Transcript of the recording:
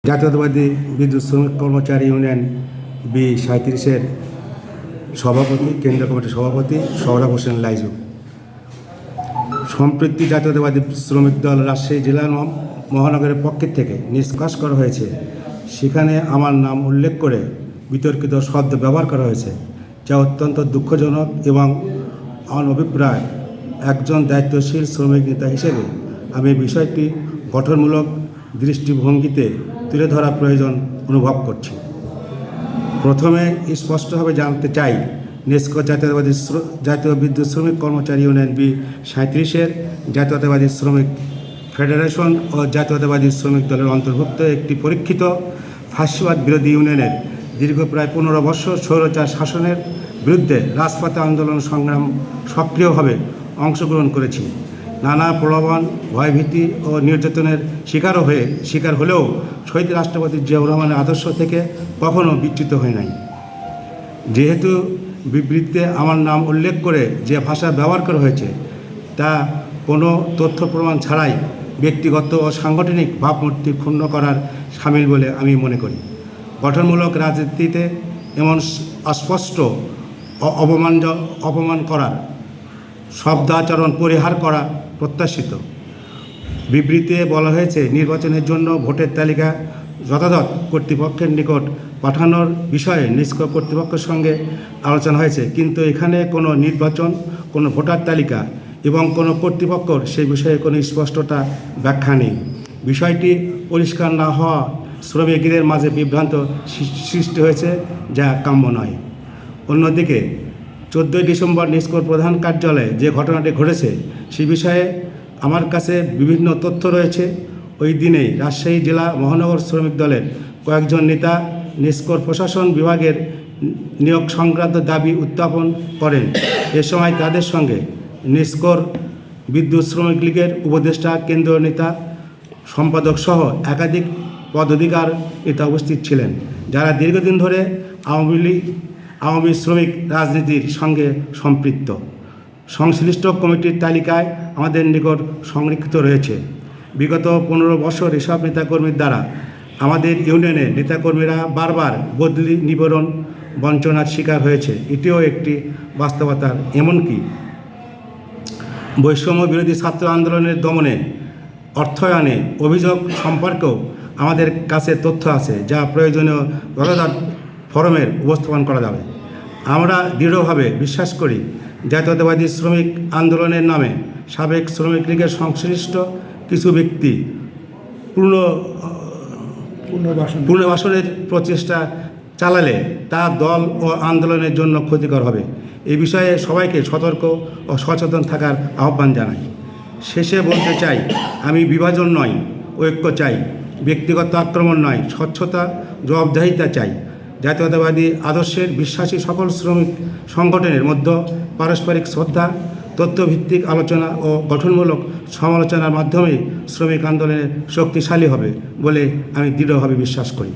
জাতীয়তাবাদী বিদ্যুৎ শ্রমিক কর্মচারী ইউনিয়ন বি-37-এর সভাপতি, কেন্দ্রীয় কমিটির সভাপতি সোহরাব হোসেন লাইজু। সম্প্রতি জাতীয়তাবাদী শ্রমিক দল রাজশাহী জেলা মহানগরের পক্ষের থেকে নিষ্কাশ করা হয়েছে। সেখানে আমার নাম উল্লেখ করে বিতর্কিত শব্দ ব্যবহার করা হয়েছে, যা অত্যন্ত দুঃখজনক এবং অনভিপ্রায়। একজন দায়িত্বশীল শ্রমিক নেতা হিসেবে আমি বিষয়টি গঠনমূলক দৃষ্টিভঙ্গিতে তুলে ধরা প্রয়োজন অনুভব করছি। প্রথমে স্পষ্টভাবে জানতে চাই, নেসকো জাতীয় বিদ্যুৎ শ্রমিক কর্মচারী ইউনিয়ন বি-37-এর জাতীয়তাবাদী শ্রমিক ফেডারেশন ও জাতীয়তাবাদী শ্রমিক দলের অন্তর্ভুক্ত একটি পরীক্ষিত ফাঁসিবাদ বিরোধী ইউনিয়নের দীর্ঘ প্রায় 15 বছর স্বৈরাচার শাসনের বিরুদ্ধে রাজপথে আন্দোলন সংগ্রাম সক্রিয়ভাবে অংশগ্রহণ করেছি। নানা প্রলোভন, ভয়ভীতি ও নির্যাতনের শিকার হলেও শহীদ রাষ্ট্রপতি জিয়াউর রহমানের আদর্শ থেকে কখনো বিচ্যুত হয় নাই। যেহেতু বিবৃতিতে আমার নাম উল্লেখ করে যে ভাষা ব্যবহার করা হয়েছে তা কোনো তথ্য প্রমাণ ছাড়াই ব্যক্তিগত ও সাংগঠনিক ভাবমূর্তি ক্ষুণ্ণ করার সামিল বলে আমি মনে করি। গঠনমূলক রাজনীতিতে এমন অস্পষ্ট অপমান করার শব্দাচরণ পরিহার করা প্রত্যাশিত। বিবৃতিতে বলা হয়েছে, নির্বাচনের জন্য ভোটের তালিকা যথাযথ কর্তৃপক্ষের নিকট পাঠানোর বিষয়ে নেসকো কর্তৃপক্ষের সঙ্গে আলোচনা হয়েছে, কিন্তু এখানে কোনো নির্বাচন, কোনো ভোটার তালিকা এবং কোনো কর্তৃপক্ষর সেই বিষয়ে কোনো স্পষ্টতা ব্যাখ্যা নেই। বিষয়টি পরিষ্কার না হওয়া শ্রমিকদের মাঝে বিভ্রান্ত সৃষ্টি হয়েছে, যা কাম্য নয়। অন্যদিকে 14 ডিসেম্বর নেসকোর প্রধান কার্যালয়ে যে ঘটনাটি ঘটেছে সে বিষয়ে আমার কাছে বিভিন্ন তথ্য রয়েছে। ওই দিনেই রাজশাহী জেলা মহানগর শ্রমিক দলের কয়েকজন নেতা নেসকোর প্রশাসন বিভাগের নিয়োগ সংক্রান্ত দাবি উত্থাপন করেন। এ সময় তাদের সঙ্গে নেসকোর বিদ্যুৎ শ্রমিক লীগের উপদেষ্টা, কেন্দ্রীয় নেতা, সম্পাদক সহ একাধিক পদাধিকার নেতা উপস্থিত ছিলেন, যারা দীর্ঘদিন ধরে আওয়ামী শ্রমিক রাজনীতির সঙ্গে সম্পৃক্ত। সংশ্লিষ্ট কমিটির তালিকায় আমাদের নিকট সংরক্ষিত রয়েছে। বিগত 15 বছর এসব নেতাকর্মীর দ্বারা আমাদের ইউনিয়নের নেতাকর্মীরা বারবার বদলি, নিবারণ, বঞ্চনার শিকার হয়েছে। এটিও একটি বাস্তবতা। এমনকি বৈষম্য বিরোধী ছাত্র আন্দোলনের দমনে, অর্থায়নে অভিযোগ সম্পর্কেও আমাদের কাছে তথ্য আছে, যা প্রয়োজনীয় যথাযথ ফরমের উপস্থাপন করা যাবে। আমরা দৃঢ়ভাবে বিশ্বাস করি, জাতীয়তাবাদী শ্রমিক আন্দোলনের নামে সাবেক শ্রমিক লীগের সংশ্লিষ্ট কিছু ব্যক্তি পুনর্বাসনের প্রচেষ্টা চালালে তা দল ও আন্দোলনের জন্য ক্ষতিকর হবে। এই বিষয়ে সবাইকে সতর্ক ও সচেতন থাকার আহ্বান জানাই। শেষে বলতে চাই, আমি বিভাজন নয়, ঐক্য চাই। ব্যক্তিগত আক্রমণ নয়, স্বচ্ছতা, জবাবদিহিতা চাই। জাতীয়তাবাদী আদর্শের বিশ্বাসী সকল শ্রমিক সংগঠনের মধ্যে পারস্পরিক শ্রদ্ধা, তথ্যভিত্তিক আলোচনা ও গঠনমূলক সমালোচনার মাধ্যমে শ্রমিক আন্দোলনের শক্তিশালী হবে বলে আমি দৃঢ়ভাবে বিশ্বাস করি।